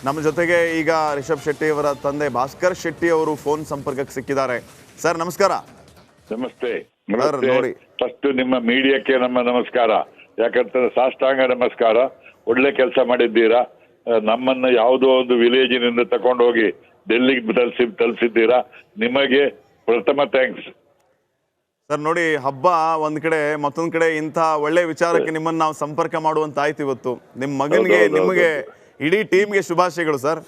ನಮ್ಮ ಜೊತೆಗೆ ಈಗ ರಿಷಬ್ ಶೆಟ್ಟಿ ಅವರ ತಂದೆ ಭಾಸ್ಕರ್ ಶೆಟ್ಟಿ ಅವರು ಫೋನ್ ಸಂಪರ್ಕಕ್ಕೆ ಸಿಕ್ಕಿದ್ದಾರೆ. ಸರ್ ನಮಸ್ಕಾರ. ನಮಸ್ತೆ. ನೋಡಿ, ಫಸ್ಟ್ ನಿಮ್ಮ ಮೀಡಿಯಾಕ್ಕೆ ನಮ್ಮ ನಮಸ್ಕಾರ. ಯಾಕಂತಂದ್ರೆ ಸಾಷ್ಟಾಂಗ ನಮಸ್ಕಾರ. ಒಳ್ಳೆ ಕೆಲಸ ಮಾಡಿದ್ದೀರಾ. ನಮ್ಮನ್ನ ಯಾವುದೋ ಒಂದು ವಿಲೇಜಿನಿಂದ ತಗೊಂಡೋಗಿ ಡೆಲ್ಲಿಗೆ ತಲುಪಿಸಿದ್ದೀರಾ. ನಿಮಗೆ ಪ್ರಥಮ ಥ್ಯಾಂಕ್ಸ್. ಸರ್ ನೋಡಿ, ಹಬ್ಬ ಒಂದ್ ಕಡೆ, ಮತ್ತೊಂದ್ ಕಡೆ ಇಂಥ ಒಳ್ಳೆ ವಿಚಾರಕ್ಕೆ ನಿಮ್ಮನ್ನ ನಾವು ಸಂಪರ್ಕ ಮಾಡುವಂತ ಆಯ್ತು ಇವತ್ತು. ನಿಮ್ಮ ಮಗನಿಗೆ, ನಿಮಗೆ, ಇಡೀ ಟೀಮ್ಗೆ ಶುಭಾಶಯಗಳು ಸರ್.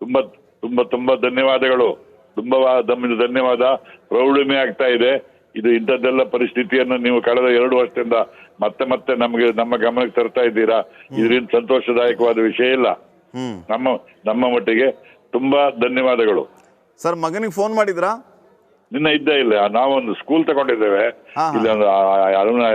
ತುಂಬಾ ತುಂಬಾ ತುಂಬಾ ಧನ್ಯವಾದಗಳು. ತುಂಬಾ ಧನ್ಯವಾದ. ಪ್ರೌಢಮೆ ಆಗ್ತಾ ಇದೆ. ಇದು ಇಂಥದ್ದೆಲ್ಲ ಪರಿಸ್ಥಿತಿಯನ್ನು ನೀವು ಕಳೆದ 2 ವರ್ಷದಿಂದ ಮತ್ತೆ ಮತ್ತೆ ನಮ್ಮ ಗಮನಕ್ಕೆ ತರ್ತಾ ಇದ್ದೀರಾ. ಇದರಿಂದ ಸಂತೋಷದಾಯಕವಾದ ವಿಷಯ ಇಲ್ಲ. ನಮ್ಮ ಮಟ್ಟಿಗೆ ತುಂಬಾ ಧನ್ಯವಾದಗಳು. ಸರ್ ಮಗನಿಗೆ ಫೋನ್ ಮಾಡಿದ್ರಾ? ನಿನ್ನ ಇಲ್ಲ. ನಾವೊಂದು ಸ್ಕೂಲ್ ತಗೊಂಡಿದ್ದೇವೆ. ಇಲ್ಲಿ ಒಂದು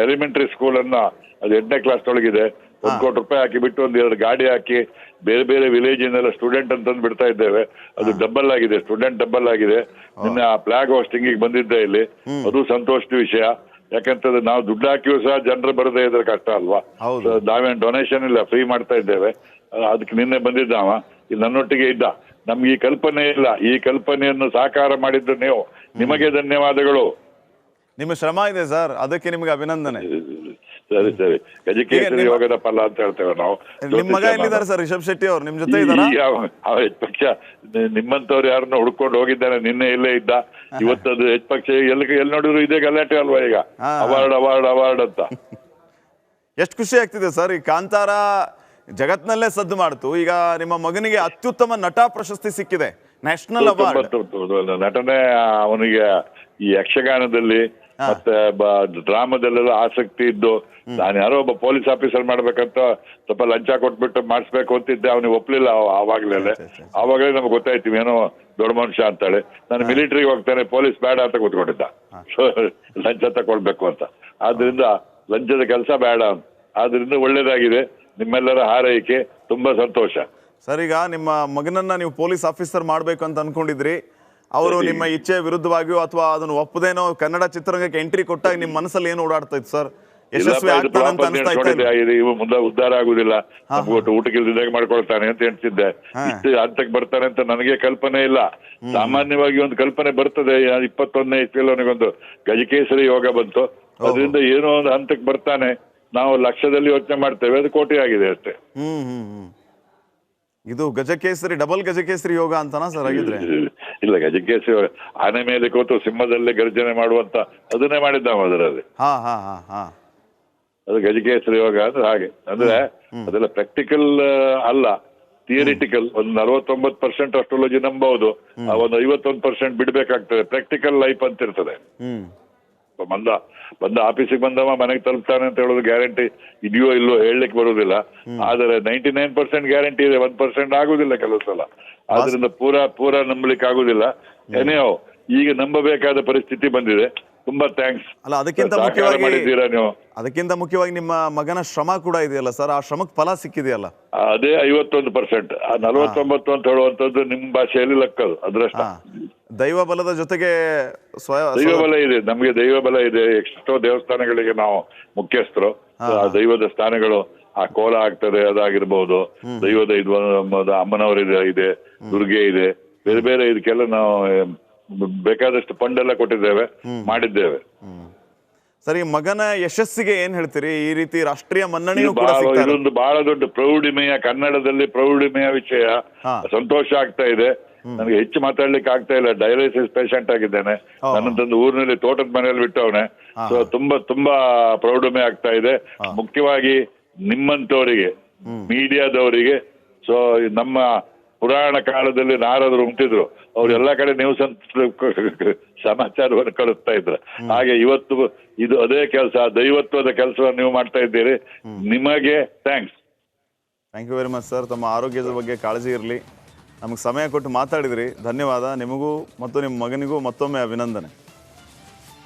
ಎಲಿಮೆಂಟರಿ ಸ್ಕೂಲ್ ಅನ್ನ, ಅದು 8ನೇ ಕ್ಲಾಸ್ ಒಳಗಿದೆ. 1 ಕೋಟಿ ರೂಪಾಯಿ ಹಾಕಿ ಬಿಟ್ಟು 1-2 ಗಾಡಿ ಹಾಕಿ ಬೇರೆ ಬೇರೆ ವಿಲೇಜ್ ಇಂದೆಲ್ಲ ಸ್ಟೂಡೆಂಟ್ ಅಂತಂದು ಬಿಡ್ತಾ ಇದ್ದೇವೆ. ಅದು ಡಬಲ್ ಆಗಿದೆ, ಸ್ಟೂಡೆಂಟ್ ಡಬಲ್ ಆಗಿದೆ. ನಿನ್ನೆ ಆ ಫ್ಲಾಗ್ ಹೋಸ್ಟಿಂಗ್ ಬಂದಿದ್ದೆ ಇಲ್ಲಿ. ಅದು ಸಂತೋಷದ ವಿಷಯ. ಯಾಕಂತಂದ್ರೆ ನಾವು ದುಡ್ಡು ಹಾಕಿಯೂ ಸಹ ಜನರು ಬರದೇ ಇದ್ರೆ ಕಷ್ಟ ಅಲ್ವಾ. ನಾವೇನು ಡೊನೇಷನ್ ಇಲ್ಲ, ಫ್ರೀ ಮಾಡ್ತಾ ಇದ್ದೇವೆ. ಅದಕ್ಕೆ ನಿನ್ನೆ ಬಂದಿದ್ದಾವ, ಇಲ್ಲಿ ನನ್ನೊಟ್ಟಿಗೆ ಇದ್ದ. ನಮ್ಗೆ ಈ ಕಲ್ಪನೆ ಇಲ್ಲ. ಈ ಕಲ್ಪನೆಯನ್ನು ಸಾಕಾರ ಮಾಡಿದ್ದು ನೀವು. ನಿಮಗೆ ಧನ್ಯವಾದಗಳು. ನಿಮ್ಮ ಶ್ರಮ ಇದೆ ಸರ್, ಅದಕ್ಕೆ ನಿಮಗೆ ಅಭಿನಂದನೆ. ಸರಿ ಸರಿ. ಗಜಕೇಸರಿ ಯೋಗದ ಫಲ ಅಂತ ಹೇಳ್ತೇವೆ ನಾವು. ನಿಮ್ಮ ಮಗ ಎಲ್ಲಿದ್ದಾರೆ ಸರ್? ರಿಷಬ್ ಶೆಟ್ಟಿ ಅವ್ರು ನಿಮ್ ಜೊತೆ ಇದ್ದಾರಾ? ಪಕ್ಷ ನಿಮ್ಮಂತವ್ರು ಯಾರನ್ನ ಹುಡ್ಕೊಂಡು ಹೋಗಿದ್ದಾನೆ. ನಿನ್ನೆ ಇಲ್ಲೇ ಇದ್ದ. ಇವತ್ತದು ಪಕ್ಷ ಎಲ್ಲಿ ನೋಡಿದ್ರು ಇದೇ ಗಲಾಟೆ ಅಲ್ವಾ ಈಗ. ಅವಾರ್ಡ್ ಅಂತ. ಎಷ್ಟು ಖುಷಿ ಆಗ್ತಿದೆ ಸರ್. ಈ ಕಾಂತಾರ ಜಗತ್ನಲ್ಲೇ ಸದ್ದು ಮಾಡ್ತು. ಈಗ ನಿಮ್ಮ ಮಗನಿಗೆ ಅತ್ಯುತ್ತಮ ನಟ ಪ್ರಶಸ್ತಿ ಸಿಕ್ಕಿದೆ, ನ್ಯಾಷನಲ್ ಅವಾರ್ಡ್. ನಟನೆ ಅವನಿಗೆ ಈ ಯಕ್ಷಗಾನದಲ್ಲಿ ಮತ್ತೆ ಡ್ರಾಮಾದಲ್ಲೆಲ್ಲ ಆಸಕ್ತಿ ಇದ್ದು, ನಾನು ಯಾರೋ ಒಬ್ಬ ಪೊಲೀಸ್ ಆಫೀಸರ್ ಮಾಡ್ಬೇಕಂತ ಸ್ವಲ್ಪ ಲಂಚ ಕೊಟ್ಬಿಟ್ಟು ಮಾಡಿಸ್ಬೇಕು ಅಂತಿದ್ದೆ. ಅವನಿಗೆ ಒಪ್ಲಿಲ್ಲ. ಆವಾಗಲೇ ನಮ್ಗೆ ಗೊತ್ತಾಯ್ತು ಏನೋ ದೊಡ್ಡ ಮನುಷ್ಯ ಅಂತಾಳೆ. ನಾನು ಮಿಲಿಟರಿಗೆ ಹೋಗ್ತಾನೆ, ಪೊಲೀಸ್ ಬೇಡ ಅಂತ ಕೂತ್ಕೊಂಡಿದ್ದ. ಲಂಚ ತಗೊಳ್ಬೇಕು ಅಂತ. ಆದ್ರಿಂದ ಲಂಚದ ಕೆಲಸ ಬೇಡ. ಆದ್ರಿಂದ ಒಳ್ಳೇದಾಗಿದೆ. ನಿಮ್ಮೆಲ್ಲರ ಹಾರೈಕೆ ತುಂಬಾ ಸಂತೋಷ ಸರ್. ಈಗ ನಿಮ್ಮ ಮಗನನ್ನ ನೀವು ಪೊಲೀಸ್ ಆಫೀಸರ್ ಮಾಡ್ಬೇಕು ಅಂತ ಅನ್ಕೊಂಡಿದ್ರಿ. ಅವರು ನಿಮ್ಮ ಇಚ್ಛೆ ವಿರುದ್ಧವಾಗಿಯೋ ಅಥವಾ ಅದನ್ನು ಒಪ್ಪದೇನೋ ಕನ್ನಡ ಚಿತ್ರರಂಗಕ್ಕೆ ಎಂಟ್ರಿ ಕೊಟ್ಟಾಗ ನಿಮ್ಮ ಮನಸ್ಸಲ್ಲಿ ಏನು ಓಡಾಡ್ತಾ ಇತ್ತು ಸರ್? ಯಶಸ್ವಿ ಆಗ್ತಾನೆ ಅಂತ ಅನಿಸ್ತಾ ಇತ್ತು? ಇವು ಮುಂದೆ ಉದ್ಧಾರ ಆಗುದಿಲ್ಲ, ಊಟಕ್ಕೆ ಇಲ್ದಾಗ ಮಾಡ್ಕೊಳ್ತಾನೆ ಅಂತ ಹೇಳ್ತಿದ್ದೆ. ಇಷ್ಟು ಹಂತಕ್ಕೆ ಬರ್ತಾನೆ ಅಂತ ನನಗೆ ಕಲ್ಪನೆ ಇಲ್ಲ. ಸಾಮಾನ್ಯವಾಗಿ ಒಂದು ಕಲ್ಪನೆ ಬರ್ತದೆ. 21ನೇ ಇಸ್ವಿಯಲ್ಲಿ ಅವನಿಗೊಂದು ಗಜಕೇಸರಿ ಯೋಗ ಬಂತು. ಅದರಿಂದ ಏನೋ ಒಂದು ಹಂತಕ್ಕೆ ಬರ್ತಾನೆ. ನಾವು ಲಕ್ಷದಲ್ಲಿ ಯೋಚನೆ ಮಾಡ್ತೇವೆ, ಅದು ಕೋಟಿ ಆಗಿದೆ ಅಷ್ಟೇ. ಇದು ಗಜಕೇಸರಿ, ಡಬಲ್ ಗಜಕೇಸರಿ ಯೋಗ ಅಂತನಾ ಸರ್ ಆಗಿದ್ರೆ? ಇಲ್ಲ, ಗಜಕೇಸರಿ ಆನೆ ಮೇಲೆ ಕೂತು ಸಿಂಹದಲ್ಲೇ ಗರ್ಜನೆ ಮಾಡುವಂತ ಅದನ್ನೇ ಮಾಡಿದ್ದಾವ ಅದರಲ್ಲಿ. ಅದು ಗಜಕೇಸರಿ ಯೋಗ ಅಂದ್ರೆ ಹಾಗೆ. ಅಂದ್ರೆ ಅದೆಲ್ಲ ಪ್ರಾಕ್ಟಿಕಲ್ ಅಲ್ಲ, ಥಿಯರಿಟಿಕಲ್. ಒಂದು 49% ಅಸ್ಟ್ರಾಲಜಿ ನಂಬಬಹುದು, ಒಂದು 51% ಬಿಡ್ಬೇಕಾಗ್ತದೆ. ಪ್ರಾಕ್ಟಿಕಲ್ ಲೈಫ್ ಅಂತ ಇರ್ತದೆ. ಬಂದ ಆಫೀಸಿಗೆ ಬಂದವ ಮನೆಗೆ ತಲುಪ್ತಾನೆ ಅಂತ ಹೇಳೋದು ಗ್ಯಾರಂಟಿ ಇದೆಯೋ ಇಲ್ಲೋ ಹೇಳಲಿಕ್ಕೆ ಬರುವುದಿಲ್ಲ. ಆದರೆ 99% ಗ್ಯಾರಂಟಿ ಇದೆ, 1% ಆಗುದಿಲ್ಲ ಕೆಲವು ಸಲ. ಆದ್ರಿಂದ ಪೂರಾ ನಂಬಲಿಕ್ಕೆ ಆಗುದಿಲ್ಲ. ಏನೇನೋ ಈಗ ನಂಬಬೇಕಾದ ಪರಿಸ್ಥಿತಿ ಬಂದಿದೆ. ತುಂಬಾ ಥ್ಯಾಂಕ್ಸ್. ಅಲ್ಲ, ಅದಕ್ಕಿಂತ ಮುಖ್ಯವಾಗಿ ನಿಮ್ಮ ಮಗನ ಶ್ರಮ ಕೂಡ ಇದೆಯಲ್ಲ ಸರ್, ಆ ಶ್ರಮಕ್ಕೆ ಫಲ ಸಿಕ್ಕಿದೆಯಲ್ಲ. ಅದೇ 51%. 49 ಅಂತ ಹೇಳುವಂತದ್ದು ನಿಮ್ಮ ಭಾಷೆಯಲ್ಲಿ ಲೆಕ್ಕದು, ಅದೃಷ್ಟ. ದೈವ ಬಲದ ಜೊತೆಗೆ ದೈವ ಬಲ ಇದೆ. ನಮ್ಗೆ ದೈವ ಬಲ ಇದೆ. ಎಷ್ಟೋ ದೇವಸ್ಥಾನಗಳಿಗೆ ನಾವು ಮುಖ್ಯಸ್ಥರು. ಆ ದೈವದ ಸ್ಥಾನಗಳು, ಆ ಕೋಲ ಆಗ್ತದೆ, ಅದಾಗಿರ್ಬಹುದು. ದೈವದ ಇದು ಅಮ್ಮನವರ ಇದೆ, ದುರ್ಗೆ ಇದೆ, ಬೇರೆ ಬೇರೆ ಇದಕ್ಕೆಲ್ಲ ನಾವು ಬೇಕಾದಷ್ಟು ಫಂಡ್ ಎಲ್ಲ ಕೊಟ್ಟಿದ್ದೇವೆ, ಮಾಡಿದ್ದೇವೆ. ಸರಿ, ಮಗನ ಯಶಸ್ಸಿಗೆ ಏನ್ ಹೇಳ್ತೀರಿ? ಈ ರೀತಿ ರಾಷ್ಟ್ರೀಯ ಮನ್ನಣೆಯೂ ಕೂಡ ಇದೊಂದು ಬಹಳ ದೊಡ್ಡ ಪ್ರೌಢಿಮೆಯ, ಕನ್ನಡದಲ್ಲಿ ಪ್ರೌಢಿಮೆಯ ವಿಷಯ. ಸಂತೋಷ ಆಗ್ತಾ ಇದೆ. ನನಗೆ ಹೆಚ್ಚು ಮಾತಾಡ್ಲಿಕ್ಕೆ ಆಗ್ತಾ ಇಲ್ಲ. ಡಯಾಲಿಸಿಸ್ ಪೇಷಂಟ್ ಆಗಿದ್ದೇನೆ. ನನ್ನದೊಂದು ಊರಿನಲ್ಲಿ ತೋಟದ ಮನೆಯಲ್ಲಿ ಬಿಟ್ಟವನೆ. ಸೊ ತುಂಬಾ ಪ್ರೌಢಿಮೆ ಆಗ್ತಾ ಇದೆ. ಮುಖ್ಯವಾಗಿ ನಿಮ್ಮಂತವರಿಗೆ, ಮೀಡಿಯಾದವರಿಗೆ. ಸೊ ನಮ್ಮ ಪುರಾಣ ಕಾಲದಲ್ಲಿ ನಾರದರು ಉಂಟಿದ್ರು, ಅವ್ರು ಎಲ್ಲಾ ಕಡೆ ನ್ಯೂಸ್ ಸಮಾಚಾರವನ್ನು ಕಳಿಸ್ತಾ ಇದ್ರು. ಹಾಗೆ ಇವತ್ತು ಇದು ಅದೇ ಕೆಲಸ, ದೈವತ್ವದ ಕೆಲಸವನ್ನು ನೀವು ಮಾಡ್ತಾ ಇದ್ದೀರಿ. ನಿಮಗೆ thanks. Thank you very much sir. ತಮ್ಮ ಆರೋಗ್ಯದ ಬಗ್ಗೆ ಕಾಳಜಿ ಇರಲಿ. ನಮಗೆ ಸಮಯ ಕೊಟ್ಟು ಮಾತಾಡಿದ್ರಿ, ಧನ್ಯವಾದ. ನಿಮಗೂ ಮತ್ತು ನಿಮ್ಮ ಮಗನಿಗೂ ಮತ್ತೊಮ್ಮೆ ಅಭಿನಂದನೆ.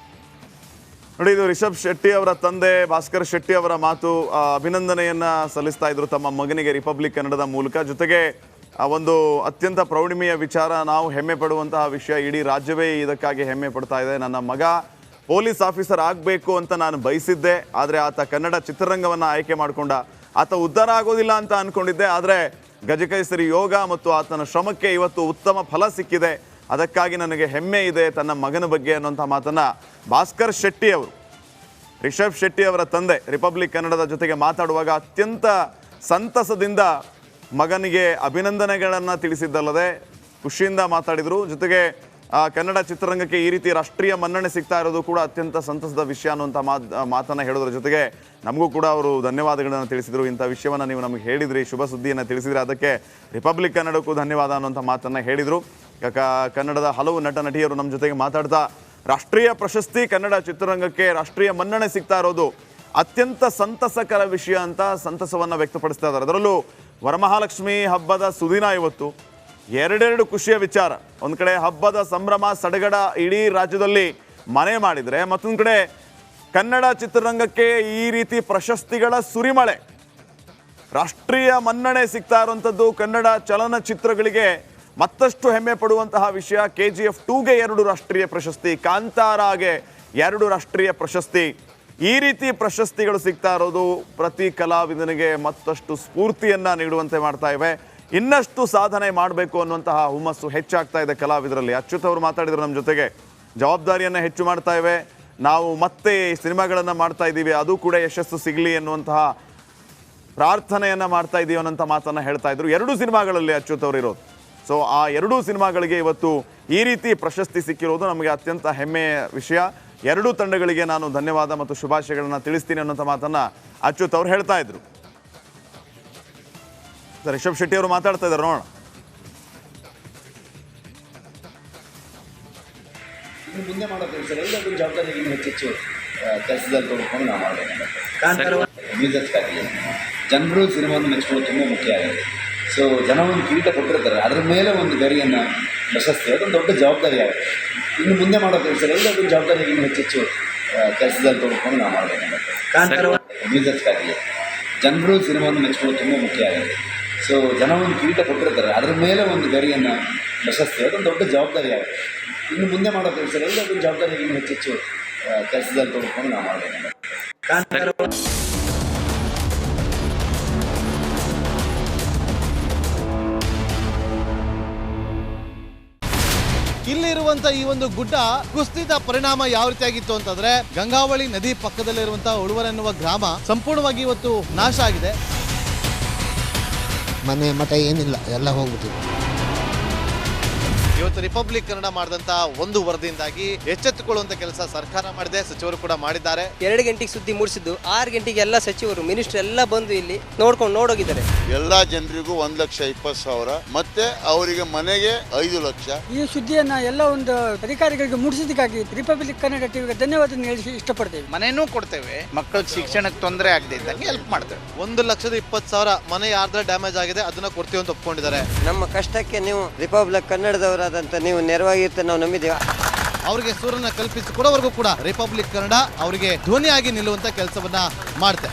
ನೋಡಿ, ಇದು ರಿಷಬ್ ಶೆಟ್ಟಿ ಅವರ ತಂದೆ ಭಾಸ್ಕರ್ ಶೆಟ್ಟಿ ಅವರ ಮಾತು. ಅಭಿನಂದನೆಯನ್ನ ಸಲ್ಲಿಸ್ತಾ ಇದ್ರು ತಮ್ಮ ಮಗನಿಗೆ ರಿಪಬ್ಲಿಕ್ ಕನ್ನಡದ ಮೂಲಕ. ಜೊತೆಗೆ ಒಂದು ಅತ್ಯಂತ ಪ್ರೌಢಿಮೆಯ ವಿಚಾರ, ನಾವು ಹೆಮ್ಮೆ ಪಡುವಂತಹ ವಿಷಯ. ಇಡೀ ರಾಜ್ಯವೇ ಇದಕ್ಕಾಗಿ ಹೆಮ್ಮೆ ಪಡ್ತಾ ಇದೆ. ನನ್ನ ಮಗ ಪೊಲೀಸ್ ಆಫೀಸರ್ ಆಗಬೇಕು ಅಂತ ನಾನು ಬಯಸಿದ್ದೆ, ಆದರೆ ಆತ ಕನ್ನಡ ಚಿತ್ರರಂಗವನ್ನು ಆಯ್ಕೆ ಮಾಡಿಕೊಂಡ. ಆತ ಉದ್ಧಾರ ಆಗೋದಿಲ್ಲ ಅಂತ ಅಂದ್ಕೊಂಡಿದ್ದೆ, ಆದರೆ ಗಜಕೇಸರಿ ಯೋಗ ಮತ್ತು ಆತನ ಶ್ರಮಕ್ಕೆ ಇವತ್ತು ಉತ್ತಮ ಫಲ ಸಿಕ್ಕಿದೆ, ಅದಕ್ಕಾಗಿ ನನಗೆ ಹೆಮ್ಮೆ ಇದೆ ತನ್ನ ಮಗನ ಬಗ್ಗೆ ಅನ್ನುವಂಥ ಮಾತನ್ನು ಭಾಸ್ಕರ್ ಶೆಟ್ಟಿ ಅವರು, ರಿಷಬ್ ಶೆಟ್ಟಿ ಅವರ ತಂದೆ, ರಿಪಬ್ಲಿಕ್ ಕನ್ನಡದ ಜೊತೆಗೆ ಮಾತಾಡುವಾಗ ಅತ್ಯಂತ ಸಂತಸದಿಂದ ಮಗನಿಗೆ ಅಭಿನಂದನೆಗಳನ್ನು ತಿಳಿಸಿದ್ದಲ್ಲದೆ ಖುಷಿಯಿಂದ ಮಾತಾಡಿದರು. ಜೊತೆಗೆ ಕನ್ನಡ ಚಿತ್ರರಂಗಕ್ಕೆ ಈ ರೀತಿ ರಾಷ್ಟ್ರೀಯ ಮನ್ನಣೆ ಸಿಗ್ತಾ ಇರೋದು ಕೂಡ ಅತ್ಯಂತ ಸಂತಸದ ವಿಷಯ ಅನ್ನುವಂಥ ಮಾತನ್ನು ಹೇಳೋದ್ರ ಜೊತೆಗೆ ನಮಗೂ ಕೂಡ ಅವರು ಧನ್ಯವಾದಗಳನ್ನು ತಿಳಿಸಿದರು. ಇಂಥ ವಿಷಯವನ್ನು ನೀವು ನಮಗೆ ಹೇಳಿದ್ರಿ, ಶುಭ ಸುದ್ದಿಯನ್ನು ತಿಳಿಸಿದ್ರಿ, ಅದಕ್ಕೆ ರಿಪಬ್ಲಿಕ್ ಕನ್ನಡಕ್ಕೂ ಧನ್ಯವಾದ ಅನ್ನುವಂಥ ಮಾತನ್ನು ಹೇಳಿದರು. ಕನ್ನಡದ ಹಲವು ನಟ ನಟಿಯರು ನಮ್ಮ ಜೊತೆಗೆ ಮಾತಾಡ್ತಾ ರಾಷ್ಟ್ರೀಯ ಪ್ರಶಸ್ತಿ ಕನ್ನಡ ಚಿತ್ರರಂಗಕ್ಕೆ ರಾಷ್ಟ್ರೀಯ ಮನ್ನಣೆ ಸಿಗ್ತಾ ಇರೋದು ಅತ್ಯಂತ ಸಂತಸಕರ ವಿಷಯ ಅಂತ ಸಂತಸವನ್ನು ವ್ಯಕ್ತಪಡಿಸ್ತಾ ಇದ್ದಾರೆ. ಅದರಲ್ಲೂ ವರಮಹಾಲಕ್ಷ್ಮಿ ಹಬ್ಬದ ಸುದಿನ ಇವತ್ತು ಎರಡೆರಡು ಖುಷಿಯ ವಿಚಾರ. ಒಂದು ಕಡೆ ಹಬ್ಬದ ಸಂಭ್ರಮ ಸಡಗಡ ಇಡೀ ರಾಜ್ಯದಲ್ಲಿ ಮನೆ ಮಾಡಿದರೆ, ಮತ್ತೊಂದು ಕಡೆ ಕನ್ನಡ ಚಿತ್ರರಂಗಕ್ಕೆ ಈ ರೀತಿ ಪ್ರಶಸ್ತಿಗಳ ಸುರಿಮಳೆ, ರಾಷ್ಟ್ರೀಯ ಮನ್ನಣೆ ಸಿಗ್ತಾ ಇರುವಂಥದ್ದು ಕನ್ನಡ ಚಲನಚಿತ್ರಗಳಿಗೆ ಮತ್ತಷ್ಟು ಹೆಮ್ಮೆ ಪಡುವಂತಹ ವಿಷಯ. KGF 2ಗೆ 2 ರಾಷ್ಟ್ರೀಯ ಪ್ರಶಸ್ತಿ, ಕಾಂತಾರಾಗೆ 2 ರಾಷ್ಟ್ರೀಯ ಪ್ರಶಸ್ತಿ. ಈ ರೀತಿ ಪ್ರಶಸ್ತಿಗಳು ಸಿಗ್ತಾ ಇರೋದು ಪ್ರತಿ ಕಲಾವಿದನಿಗೆ ಮತ್ತಷ್ಟು ಸ್ಫೂರ್ತಿಯನ್ನು ನೀಡುವಂತೆ ಮಾಡ್ತಾ ಇವೆ. ಇನ್ನಷ್ಟು ಸಾಧನೆ ಮಾಡಬೇಕು ಅನ್ನುವಂತಹ ಹುಮ್ಮಸ್ಸು ಹೆಚ್ಚಾಗ್ತಾ ಇದೆ ಕಲಾವಿದರಲ್ಲಿ. ಅಚ್ಯುತ್ ಅವರು ಮಾತಾಡಿದ್ರು ನಮ್ಮ ಜೊತೆಗೆ, ಜವಾಬ್ದಾರಿಯನ್ನು ಹೆಚ್ಚು ಮಾಡ್ತಾ ಇವೆ, ನಾವು ಮತ್ತೆ ಸಿನಿಮಾಗಳನ್ನು ಮಾಡ್ತಾ ಇದ್ದೀವಿ, ಅದು ಕೂಡ ಯಶಸ್ಸು ಸಿಗಲಿ ಎನ್ನುವಂತಹ ಪ್ರಾರ್ಥನೆಯನ್ನು ಮಾಡ್ತಾ ಇದ್ದೀವಿ ಅನ್ನೋಂಥ ಮಾತನ್ನು ಹೇಳ್ತಾ ಇದ್ರು. 2 ಸಿನಿಮಾಗಳಲ್ಲಿ ಅಚ್ಯುತ್ ಅವರು ಇರೋದು. ಸೊ ಆ 2 ಸಿನಿಮಾಗಳಿಗೆ ಇವತ್ತು ಈ ರೀತಿ ಪ್ರಶಸ್ತಿ ಸಿಕ್ಕಿರೋದು ನಮಗೆ ಅತ್ಯಂತ ಹೆಮ್ಮೆಯ ವಿಷಯ. 2 ತಂಡಗಳಿಗೆ ನಾನು ಧನ್ಯವಾದ ಮತ್ತು ಶುಭಾಶಯಗಳನ್ನು ತಿಳಿಸ್ತೀನಿ ಅನ್ನೋಂಥ ಮಾತನ್ನು ಅಚ್ಯುತ್ ಅವರು ಹೇಳ್ತಾ ಇದ್ರು. ರಿಷಬ್ ಶೆಟ್ಟಿ ಅವರು ಮಾತಾಡ್ತಾ ಇದ್ದಾರೆ, ನೋಡೋಣ. ಮುಂದೆ ಮಾಡೋ ಕೆಲಸ ಎಲ್ಲದೂ ಜವಾಬ್ದಾರಿ ಹೆಚ್ಚೆಚ್ಚು ಕೆಲಸದಲ್ಲಿ ತೊಗೊಂಡು ನಾವು ಮಾಡಬೇಕು. ಮ್ಯೂಸಿಕ್ಕಾಗಲಿ ಜನರು ಸಿನಿಮಾವನ್ನು ಮೆಚ್ಕೊಳ್ಳೋದು ತುಂಬ ಮುಖ್ಯ ಆಗಿದೆ. ಸೊ ಜನ ಒಂದು ಕಿರೀಟ ಕೊಟ್ಟಿರ್ತಾರೆ, ಅದರ ಮೇಲೆ ಒಂದು ಗರಿಯನ್ನು ಪ್ರಶಸ್ತಿ, ಅದೊಂದು ದೊಡ್ಡ ಜವಾಬ್ದಾರಿ ಆಗುತ್ತೆ. ಇನ್ನು ಮುಂದೆ ಮಾಡೋ ಕೆಲಸ ಎಲ್ಲದೂ ಜವಾಬ್ದಾರಿ ಹೆಚ್ಚೆಚ್ಚು ಕೆಲಸದಲ್ಲಿ ತೊಗೊಂಡು ನಾವು ಮಾಡಬೇಕು. ಮ್ಯೂಸಿಕ್ಕಾಗಲಿ ಜನರು ಸಿನಿಮಾವನ್ನು ಮೆಚ್ಕೊಳ್ಳೋದು ತುಂಬ ಮುಖ್ಯ ಆಗಿದೆ. ಸೊ ಜನ ಒಂದು ಕಿರೀಟ ಕೊಟ್ಟಿರ್ತಾರೆ, ಅದರ ಮೇಲೆ ಒಂದು ಗರಿಯನ್ನು ಪ್ರಶಸ್ತಿ, ಅದೊಂದು ದೊಡ್ಡ ಜವಾಬ್ದಾರಿ ಆಗುತ್ತೆ. ಇನ್ನು ಮುಂದೆ ಮಾಡೋ ಕೆಲಸ ಎಲ್ಲದೂ ಜವಾಬ್ದಾರಿ ಹೆಚ್ಚೆಚ್ಚು ಕೆಲಸದಲ್ಲಿ ತೊಗೊಂಡು ನಾವು ಮಾಡಬೇಕು. ಇಲ್ಲಿರುವಂತ ಈ ಒಂದು ಗುಡ್ಡ ಕುಸಿದ ಪರಿಣಾಮ ಯಾವ ರೀತಿಯಾಗಿತ್ತು ಅಂತಂದ್ರೆ, ಗಂಗಾವಳಿ ನದಿ ಪಕ್ಕದಲ್ಲಿರುವಂತಹ ಉಳುವರ್ ಎನ್ನುವ ಗ್ರಾಮ ಸಂಪೂರ್ಣವಾಗಿ ಇವತ್ತು ನಾಶ ಆಗಿದೆ. ಮನೆ ಮಠ ಏನಿಲ್ಲ, ಎಲ್ಲ ಹೋಗ್ಬಿಟ್ಟಿದೆ. ಇವತ್ತು ರಿಪಬ್ಲಿಕ್ ಕನ್ನಡ ಮಾಡಿದಂತ ಒಂದು ವರದಿಯಿಂದಾಗಿ ಎಚ್ಚೆತ್ತುಕೊಳ್ಳುವಂತ ಕೆಲಸ ಸರ್ಕಾರ ಮಾಡಿದೆ, ಸಚಿವರು ಕೂಡ ಮಾಡಿದ್ದಾರೆ. 2 ಗಂಟೆಗೆ ಸುದ್ದಿ ಮೂಡಿಸಿದ್ದು 6 ಗಂಟೆಗೆ ಎಲ್ಲ ಸಚಿವರು ಮಿನಿಸ್ಟರ್ ಎಲ್ಲ ಬಂದು ಇಲ್ಲಿ ನೋಡೋಗಿದ್ದಾರೆ. ಎಲ್ಲ ಜನರಿಗೂ 1,20,000 ಮತ್ತೆ ಅವರಿಗೆ ಮನೆಗೆ 5 ಲಕ್ಷ. ಈ ಸುದ್ದಿಯನ್ನ ಎಲ್ಲ ಒಂದು ಅಧಿಕಾರಿಗಳಿಗೆ ಮೂಡಿಸಿದ್ದಕ್ಕಾಗಿ ರಿಪಬ್ಲಿಕ್ ಕನ್ನಡ ಟಿವಿಗೆ ಧನ್ಯವಾದ ಹೇಳಿ ಇಷ್ಟಪಡ್ತೇವೆ. ಮನೆನೂ ಕೊಡ್ತೇವೆ, ಮಕ್ಕಳ ಶಿಕ್ಷಣಕ್ಕೆ ತೊಂದರೆ ಆಗದೆ ಇದ್ದಂಗೆ ಹೆಲ್ಪ್ ಮಾಡ್ತೇವೆ. 1,20,000 ಮನೆ ಯಾರ್ದ್ರ ಡ್ಯಾಮೇಜ್ ಆಗಿದೆ ಅದನ್ನ ಕೊಡ್ತೀವಿ ಅಂತ ಒಪ್ಕೊಂಡಿದ್ದಾರೆ. ನಮ್ಮ ಕಷ್ಟಕ್ಕೆ ನೀವು ರಿಪಬ್ಲಿಕ್ ಕನ್ನಡದವರಾದಂತ ನೀವು ನೆರವಾಗಿರುತ್ತೆ ನಾವು ನಂಬಿದ್ದೇವೆ. ಅವರಿಗೆ ಸೂರನ್ನ ಕಲ್ಪಿಸಿಕೊಡೋವರೆಗೂ ಕೂಡ ರಿಪಬ್ಲಿಕ್ ಕನ್ನಡ ಅವರಿಗೆ ಧ್ವನಿಯಾಗಿ ನಿಲ್ಲುವಂತ ಕೆಲಸವನ್ನ ಮಾಡುತ್ತೆ.